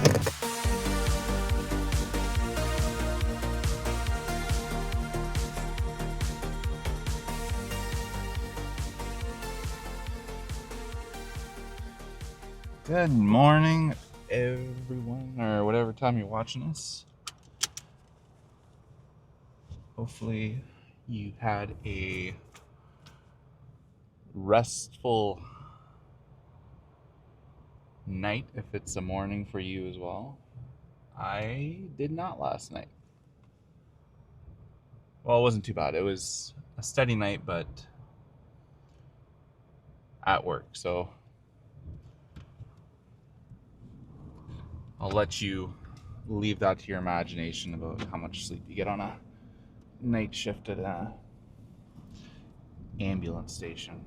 Good morning, everyone, or whatever time you're watching this. Hopefully, you had a restful night if it's a morning for you as well. I did not last night. Well, it wasn't too bad. It was a steady night, but at work. So I'll let you leave that to your imagination about how much sleep you get on a night shift at a ambulance station.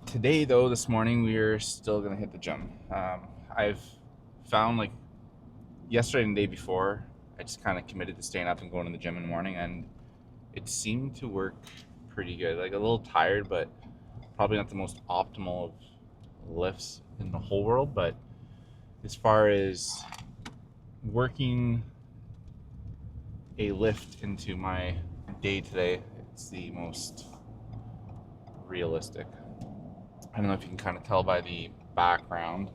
Today, though, this morning, we're still going to hit the gym. I've found, like, yesterday and the day before, I just kind of committed to staying up and going to the gym in the morning, and it seemed to work pretty good. Like, a little tired, but probably not the most optimal of lifts in the whole world. But as far as working a lift into my day today, it's the most realistic. I don't know if you can kind of tell by the background.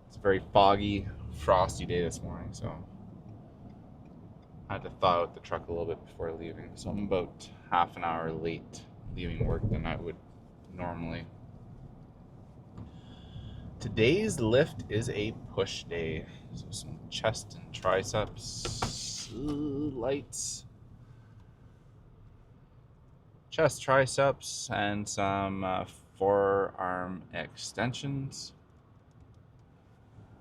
It's a very foggy, frosty day this morning, so I had to thaw out the truck a little bit before leaving. So I'm about half an hour late leaving work than I would normally. Today's lift is a push day. So some chest and triceps lights. Chest, triceps, and some forearm extensions.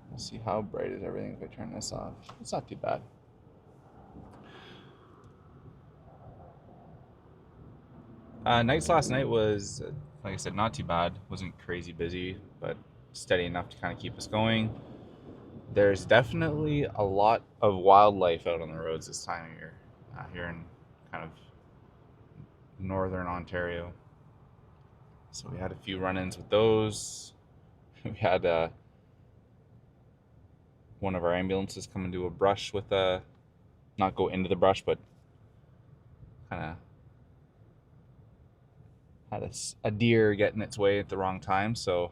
We'll see how bright is everything if I turn this off. It's not too bad. Nights last night was, like I said, not too bad. Wasn't crazy busy, but steady enough to kind of keep us going. There's definitely a lot of wildlife out on the roads this time of year, here in kind of northern Ontario. So we had a few run-ins with those. We had one of our ambulances come into a brush with not go into the brush, but kind of had a deer get in its way at the wrong time. So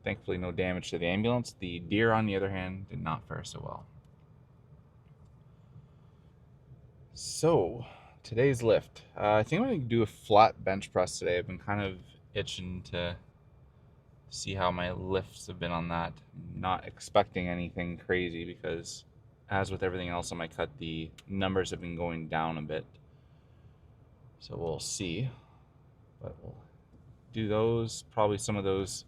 thankfully no damage to the ambulance. The deer, on the other hand, did not fare so well. So today's lift. I think I'm going to do a flat bench press today. I've been kind of itching to see how my lifts have been on that. Not expecting anything crazy because, as with everything else on my cut, the numbers have been going down a bit. So we'll see. But we'll do those. Probably some of those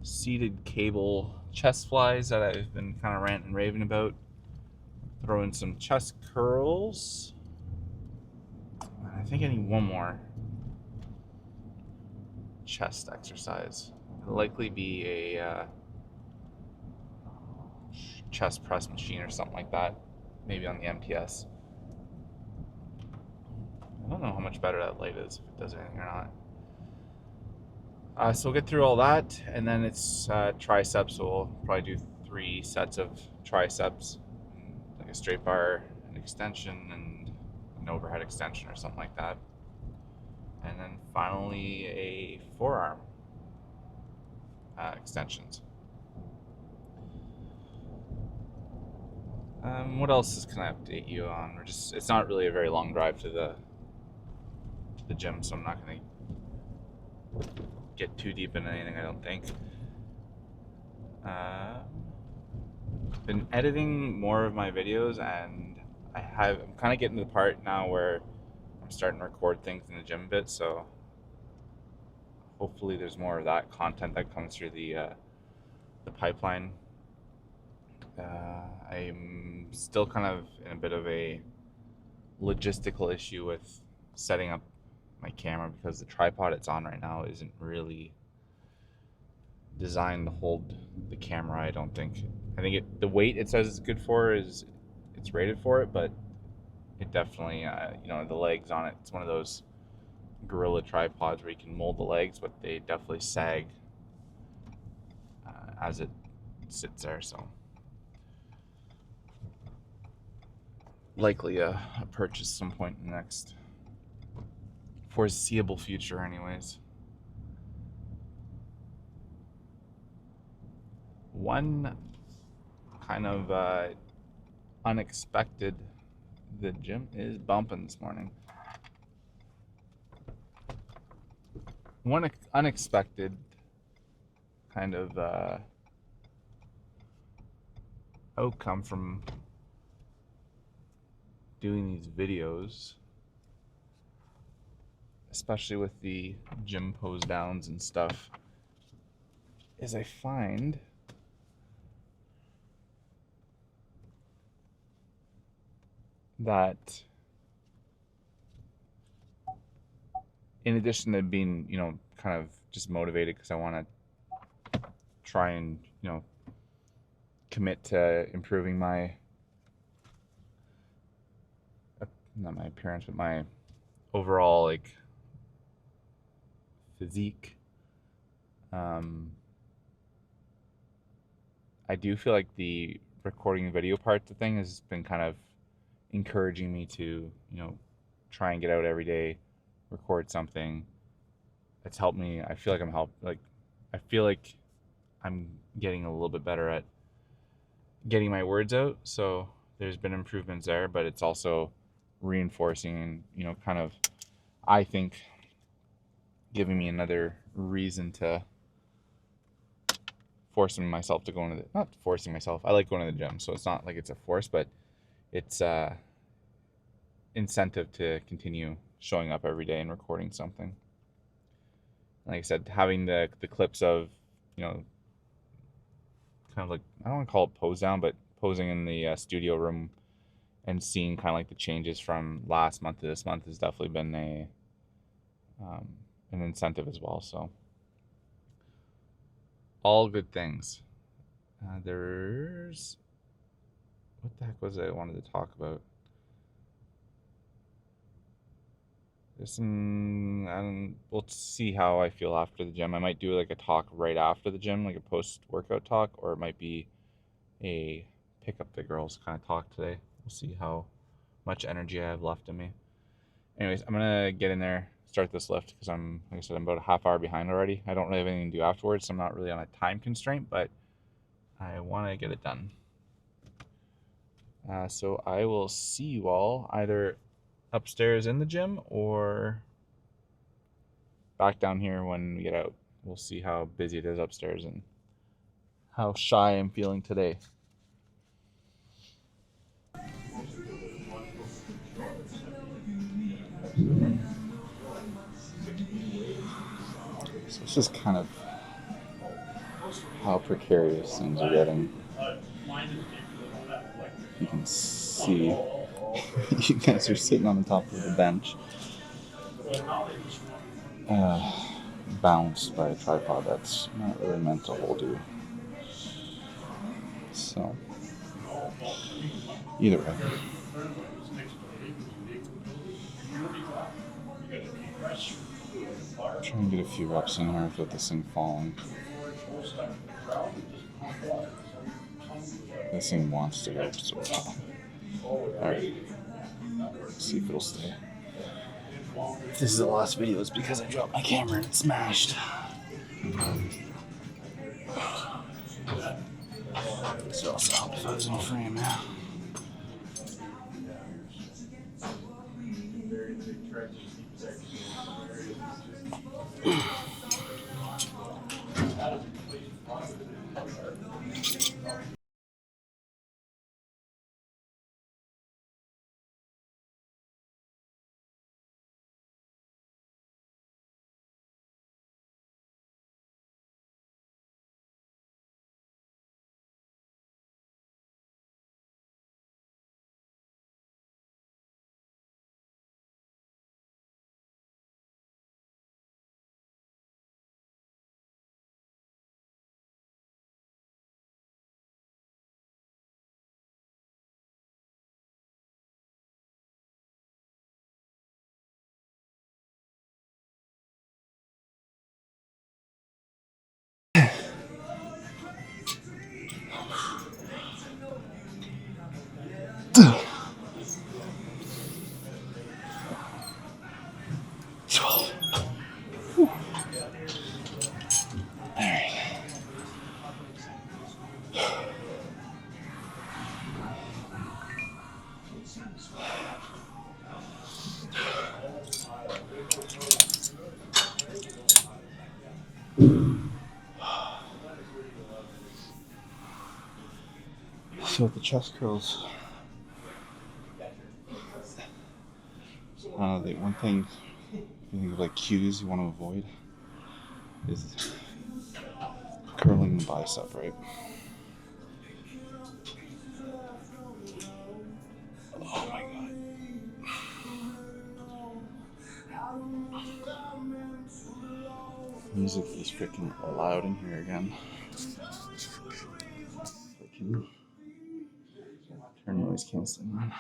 seated cable chest flies that I've been kind of ranting and raving about. Throw in some chest curls. I think I need one more chest exercise. It'll likely be a chest press machine or something like that. Maybe on the MTS. I don't know how much better that light is, if it does anything or not. So we'll get through all that, and then it's triceps. So we'll probably do 3 sets of triceps, like a straight bar, an extension, and an overhead extension or something like that. And then finally a forearm extensions. What else can I update you on? It's not really a very long drive to the gym, so I'm not going to get too deep into anything, I don't think. Been editing more of my videos, and I'm kind of getting to the part now where I'm starting to record things in the gym a bit, so hopefully there's more of that content that comes through the pipeline. I'm still kind of in a bit of a logistical issue with setting up my camera because the tripod it's on right now isn't really designed to hold the camera. I think the weight it says it's good for is it's rated for it, but it definitely the legs on it, it's one of those Gorilla tripods where you can mold the legs, but they definitely sag as it sits there. So likely a purchase some point in the next foreseeable future, anyways. One kind of unexpected, the gym is bumping this morning. One unexpected kind of outcome from doing these videos, especially with the gym pose downs and stuff, is I find that in addition to being, kind of just motivated because I want to try and, commit to improving my, not my appearance, but my overall, like, physique. I do feel like the recording video part of the thing has been kind of encouraging me to, try and get out every day, record something. It's helped me. I feel like I'm getting a little bit better at getting my words out. So there's been improvements there, but it's also reinforcing and, kind of, I think, giving me another reason to forcing myself to go into not forcing myself. I like going to the gym, so it's not like it's a force, but it's incentive to continue showing up every day and recording something. Like I said, having the clips of, kind of like, I don't want to call it pose down, but posing in the studio room and seeing kind of like the changes from last month to this month has definitely been an incentive as well. So all good things. There's, what the heck was it I wanted to talk about? There's some, we'll see how I feel after the gym. I might do like a talk right after the gym, like a post-workout talk, or it might be a pick up the girls kind of talk today. We'll see how much energy I have left in me. Anyways, I'm gonna get in there, start this lift, because like I said, I'm about a half hour behind already. I don't really have anything to do afterwards, so I'm not really on a time constraint, but I want to get it done. So I will see you all either upstairs in the gym or back down here when we get out. We'll see how busy it is upstairs and how shy I'm feeling today. So it's just kind of how precarious things are getting. You can see you guys are sitting on the top of the bench, balanced by a tripod that's not really meant to hold you. So, either way. Try and get a few reps in here without this thing falling. This thing wants to go so well. Alright. See if it'll stay. If this is the last video, it's because I dropped my camera and it smashed. So also help if I was in frame, yeah. 12. All right. So with the chest curls, the one thing you think of like cues you want to avoid is curling the bicep, right? Oh my god. Music is freaking loud in here again. Freaking turn noise canceling on.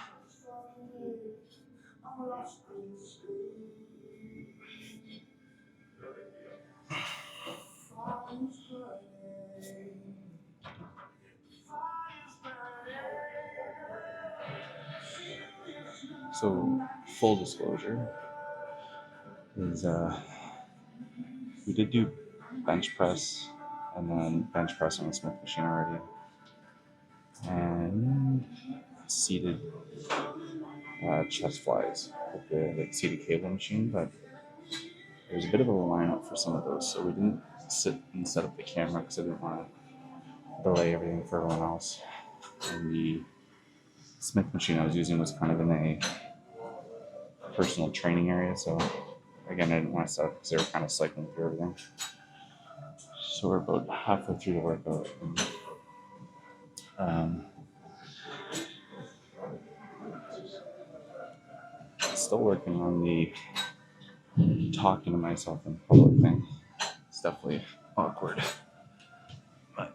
So, full disclosure is we did do bench press and then bench press on the Smith machine already, and seated chest flies with the seated cable machine, but there's a bit of a lineup for some of those, so we didn't sit and set up the camera because I didn't want to delay everything for everyone else. And the Smith machine I was using was kind of in a personal training area, so again, I didn't want to set up because they were kind of cycling through everything. So we're about halfway through the workout. And, still working on the talking to myself in public thing. It's definitely awkward. But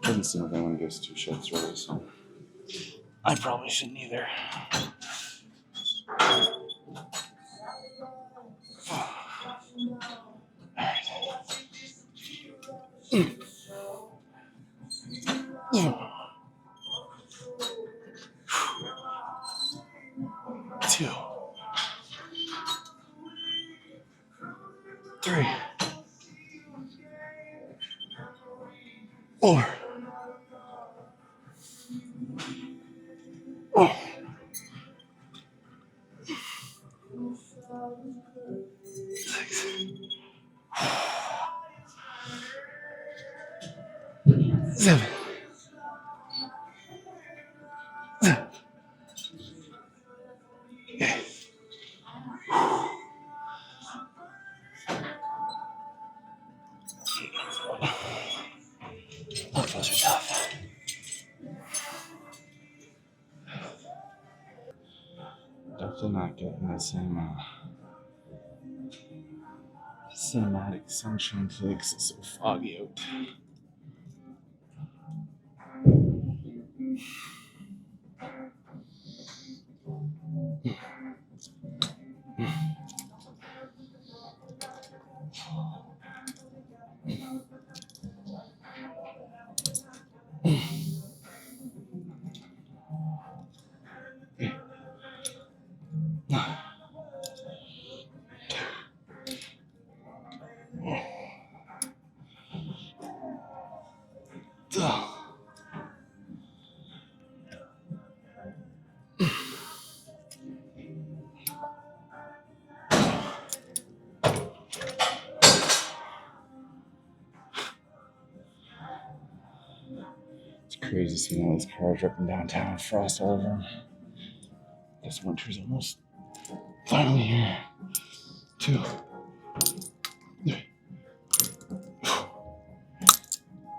doesn't seem like anyone gives two shits really, so I probably shouldn't either. Two, 3, 4. Oh. 6, 7. Okay. Oh, those are tough. Definitely not getting the same cinematic sunshine today because it's so foggy out. It's crazy seeing all these cars ripping downtown, frost all over them. Guess winter's almost finally here. 2, 3,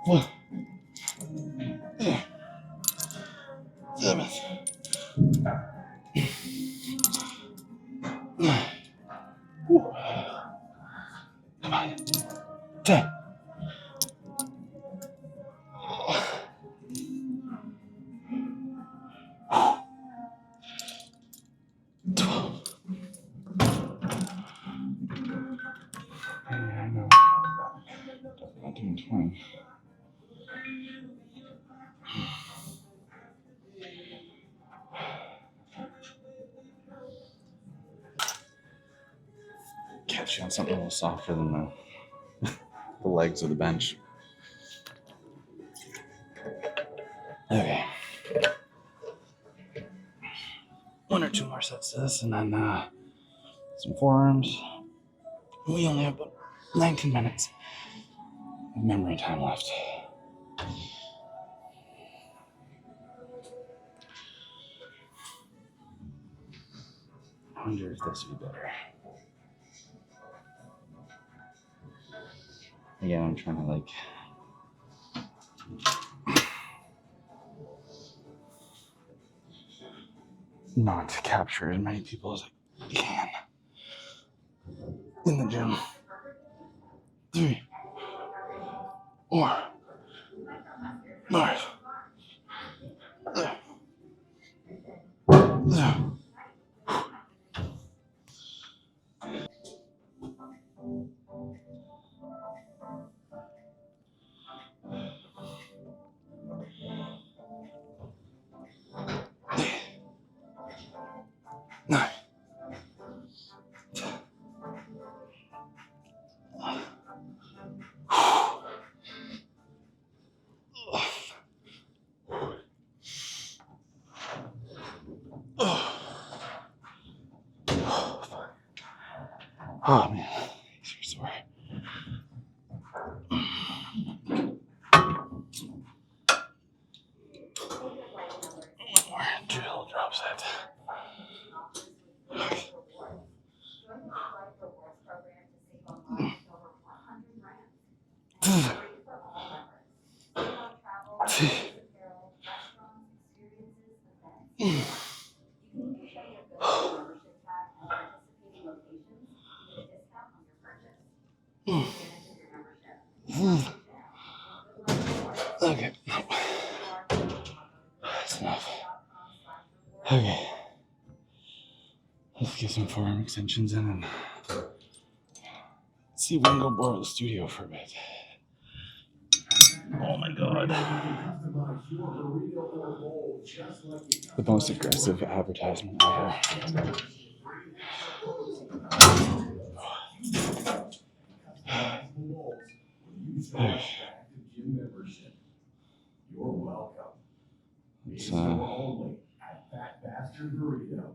1. 7, 9. Come on. 10. 12. I know. Definitely not doing 20. Actually, on something a little softer than the legs of the bench. Okay. 1 or 2 more sets to this, and then some forearms. We only have about 19 minutes of memory time left. I wonder if this would be better. Again, I'm trying to like not capture as many people as I can in the gym. 3, 4, 5. Nine. Oh man, these are sore. One more drill drop set. Okay, that's enough. Okay, let's get some forearm extensions in and see if we can go borrow the studio for a bit. Oh my god. The most aggressive advertisement ever. You're welcome. It's only at Fat Bastard Burrito.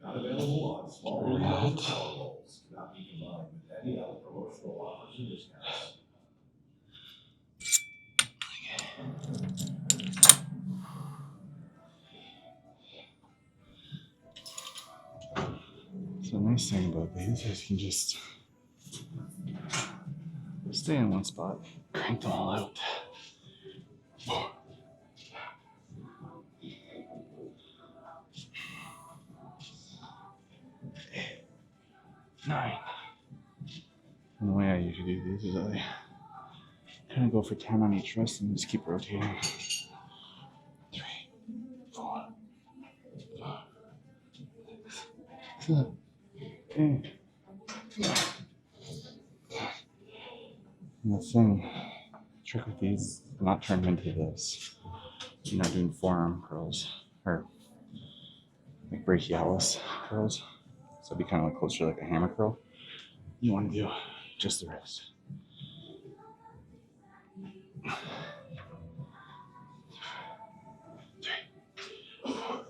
Not available on small rolls. Cannot be combined with any other promotional offers or discounts. So the nice thing about these is you can just stay in one spot, crank them all out. 4, 8, 9. And the way I usually do these is I kind of go for 10 on each wrist and just keep rotating. 3, 4, 5, 6, 7, 8, 9. And the trick with these is not turn them into this. You're not doing forearm curls or like brachialis curls. So it'd be kind of like closer to like a hammer curl. You want to do just the wrist. 3, 4,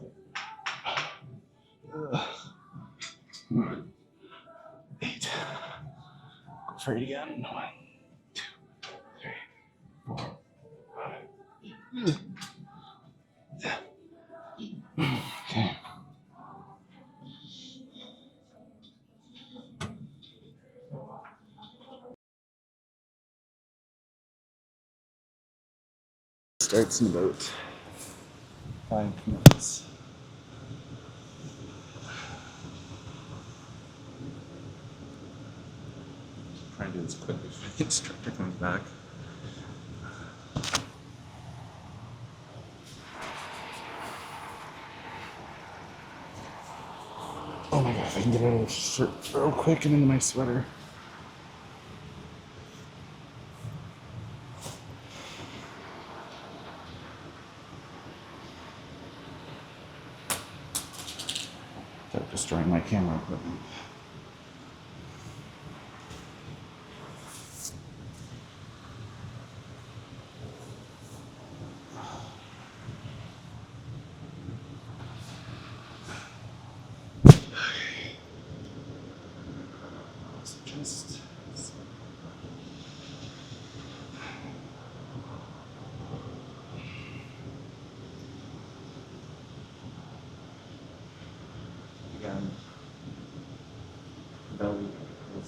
8. Go for it again. 1, 2, 3, 4, 5. Okay. Starts in about 5 minutes. Try and do this quick before the instructor comes back. Oh my god, if I can get out of this shirt real quick and into my sweater. Without destroying my camera equipment.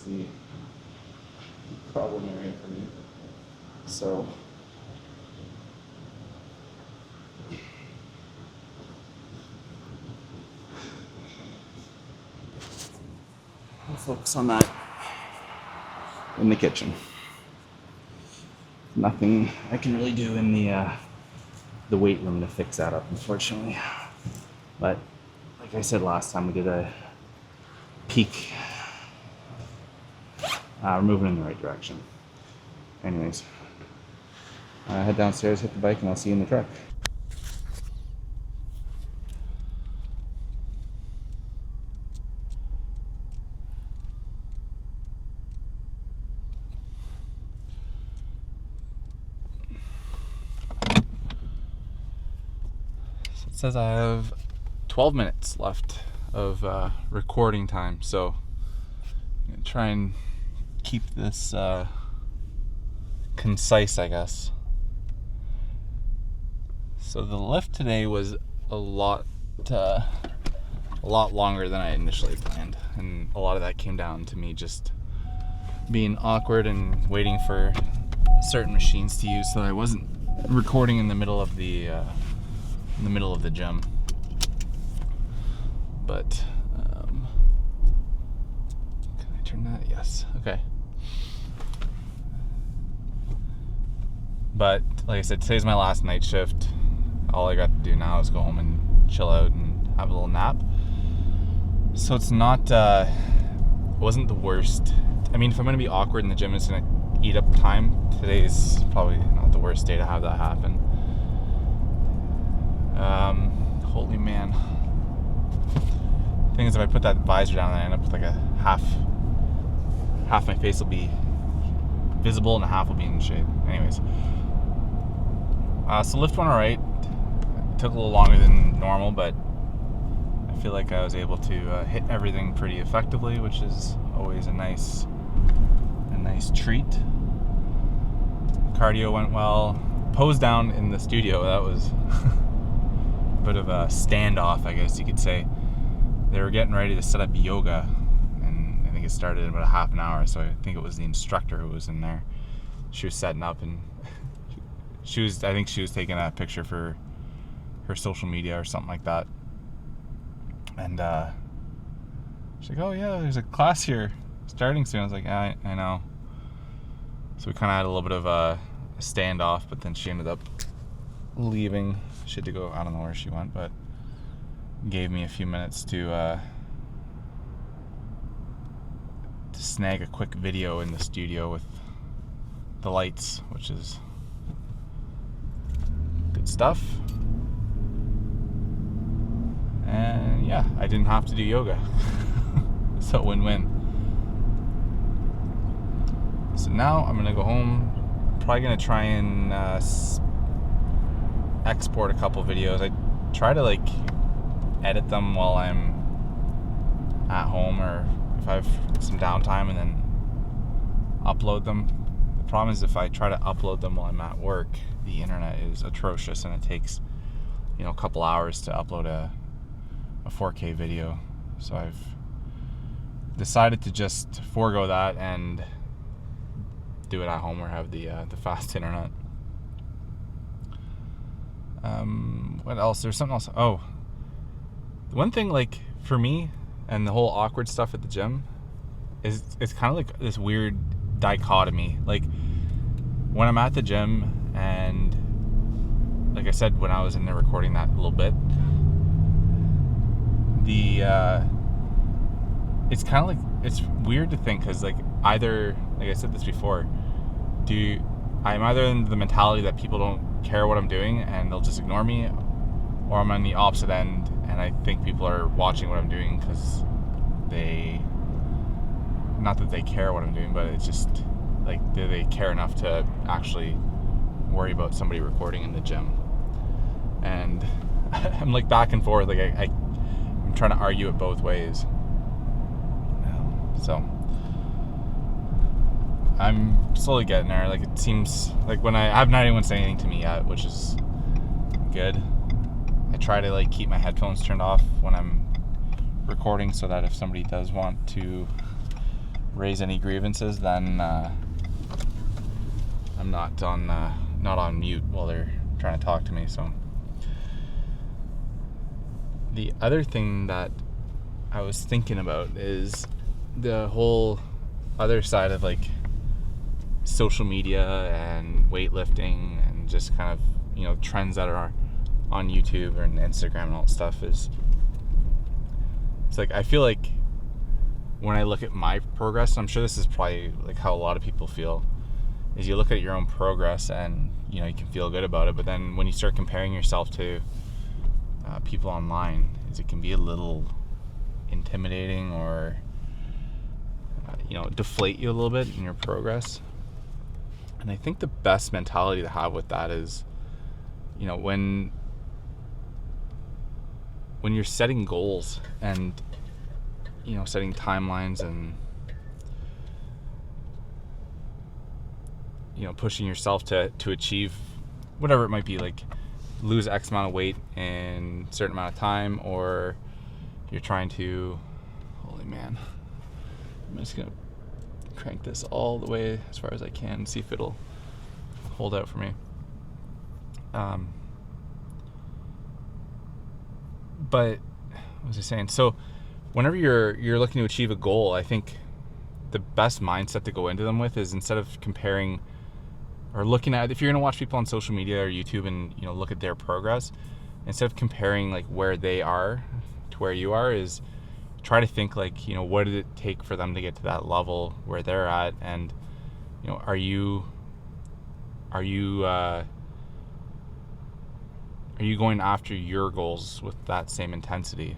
is the problem area for me. So I'll focus on that in the kitchen. Nothing I can really do in the weight room to fix that up, unfortunately. But like I said last time, we did a peak. We're moving in the right direction. Anyways, head downstairs, hit the bike, and I'll see you in the truck. So it says I have 12 minutes left of recording time, so I'm gonna try and keep this concise, I guess. So the lift today was a lot longer than I initially planned, and a lot of that came down to me just being awkward and waiting for certain machines to use, so I wasn't recording in the middle of the gym. But can I turn that? Yes. Okay. But like I said, today's my last night shift. All I got to do now is go home and chill out and have a little nap. So it's not, it wasn't the worst. I mean, if I'm going to be awkward in the gym, it's going to eat up time. Today's probably not the worst day to have that happen. Holy man. Thing is, if I put that visor down, I end up with like a half my face will be visible and half will be in the shade. Anyways. So lift went alright. It took a little longer than normal, but I feel like I was able to hit everything pretty effectively, which is always a nice treat. Cardio went well. Pose down in the studio, that was a bit of a standoff, I guess you could say. They were getting ready to set up yoga, and I think it started in about a half an hour, so I think it was the instructor who was in there. She was setting up, and I think she was taking a picture for her social media or something like that. And she's like, "Oh yeah, there's a class here starting soon." I was like, I know. So we kind of had a little bit of a standoff, but then she ended up leaving. She had to go, I don't know where she went, but gave me a few minutes to snag a quick video in the studio with the lights, which is good stuff. And yeah, I didn't have to do yoga. So win-win. So now I'm gonna go home. Probably gonna try and export a couple videos. I try to like edit them while I'm at home, or if I have some downtime, and then upload them. The problem is if I try to upload them while I'm at work, the internet is atrocious, and it takes a couple hours to upload a 4K video. So I've decided to just forego that and do it at home, or have the fast internet. What else? There's something else. Oh, one thing, like, for me and the whole awkward stuff at the gym is it's kind of like this weird dichotomy. Like, when I'm at the gym, and like I said, when I was in there recording that little bit, it's kind of like, it's weird to think, because like either, like I said this before, I'm either in the mentality that people don't care what I'm doing and they'll just ignore me, or I'm on the opposite end and I think people are watching what I'm doing because not that they care what I'm doing, but it's just like they care enough to actually worry about somebody recording in the gym. And I'm like back and forth, like I'm trying to argue it both ways. So I'm slowly getting there. Like, it seems like when I have not anyone say anything to me yet, which is good. I try to like keep my headphones turned off when I'm recording, so that if somebody does want to raise any grievances, then I'm not on mute while they're trying to talk to me. So the other thing that I was thinking about is the whole other side of like social media and weightlifting and just kind of, you know, trends that are on YouTube and Instagram and all that stuff. Is it's like I feel like when I look at my progress, I'm sure this is probably like how a lot of people feel, is you look at your own progress and, you know, you can feel good about it, but then when you start comparing yourself to people online, it can be a little intimidating or you know, deflate you a little bit in your progress. And I think the best mentality to have with that is, you know, when you're setting goals and, you know, setting timelines and, you know, pushing yourself to achieve whatever it might be, like lose X amount of weight in a certain amount of time, or you're trying to, holy man, I'm just gonna crank this all the way as far as I can and see if it'll hold out for me. But what was I saying? So whenever you're looking to achieve a goal, I think the best mindset to go into them with is, instead of comparing or looking at, if you're going to watch people on social media or YouTube and, you know, look at their progress, instead of comparing like where they are to where you are, is try to think like, you know, what did it take for them to get to that level where they're at, and, you know, are you going after your goals with that same intensity?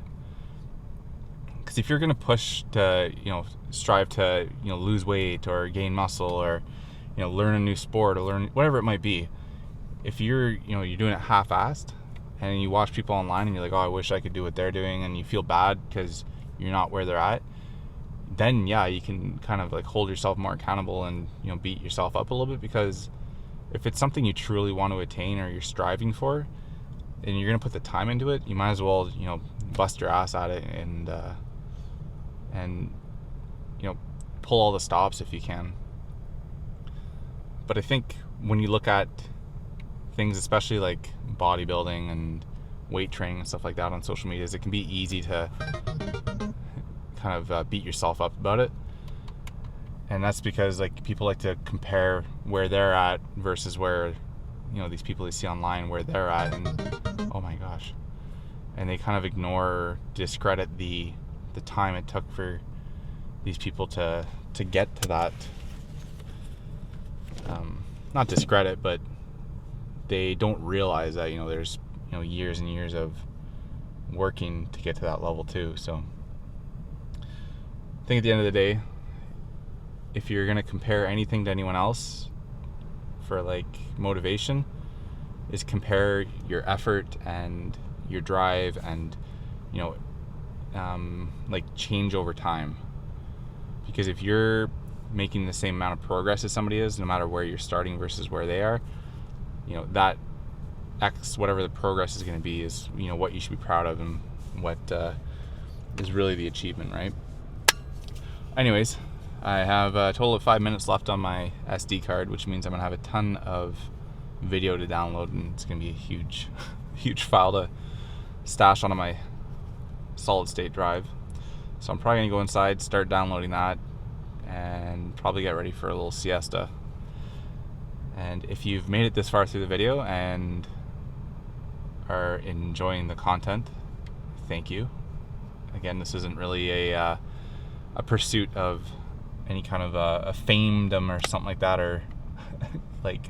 Because if you're going to push to, you know, strive to, you know, lose weight or gain muscle, or, you know, learn a new sport, or learn whatever it might be, if you're doing it half-assed and you watch people online and you're like, oh, I wish I could do what they're doing, and you feel bad because you're not where they're at, then yeah, you can kind of like hold yourself more accountable and, you know, beat yourself up a little bit. Because if it's something you truly want to attain or you're striving for, and you're going to put the time into it, you might as well, you know, bust your ass at it and you know, pull all the stops if you can. But I think when you look at things, especially like bodybuilding and weight training and stuff like that on social media, it can be easy to kind of beat yourself up about it. And that's because like people like to compare where they're at versus where, you know, these people they see online where they're at, and oh my gosh, and they kind of ignore or discredit the time it took for these people to get to that. Not discredit, but they don't realize that, you know, there's, you know, years and years of working to get to that level too. So I think at the end of the day, if you're going to compare anything to anyone else for like motivation, is compare your effort and your drive and, you know, like change over time. Because if you're making the same amount of progress as somebody is, no matter where you're starting versus where they are, you know, that X, whatever the progress is going to be, is, you know, what you should be proud of and what is really the achievement, right? Anyways, I have a total of 5 minutes left on my SD card, which means I'm going to have a ton of video to download, and it's going to be a huge, huge file to stash onto my solid state drive. So I'm probably going to go inside, start downloading that, and probably get ready for a little siesta. And if you've made it this far through the video and are enjoying the content, thank you. Again, this isn't really a pursuit of any kind of a famedom or something like that, or like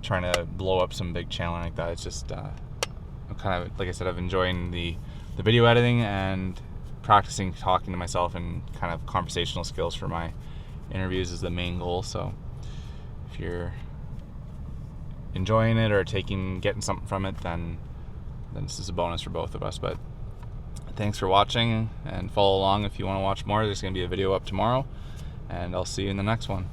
trying to blow up some big channel like that. It's just I'm kind of, like I said, I'm enjoying the video editing and practicing talking to myself, and kind of conversational skills for my interviews is the main goal. So if you're enjoying it or getting something from it, then this is a bonus for both of us. But thanks for watching, and follow along if you want to watch more. There's going to be a video up tomorrow, and I'll see you in the next one.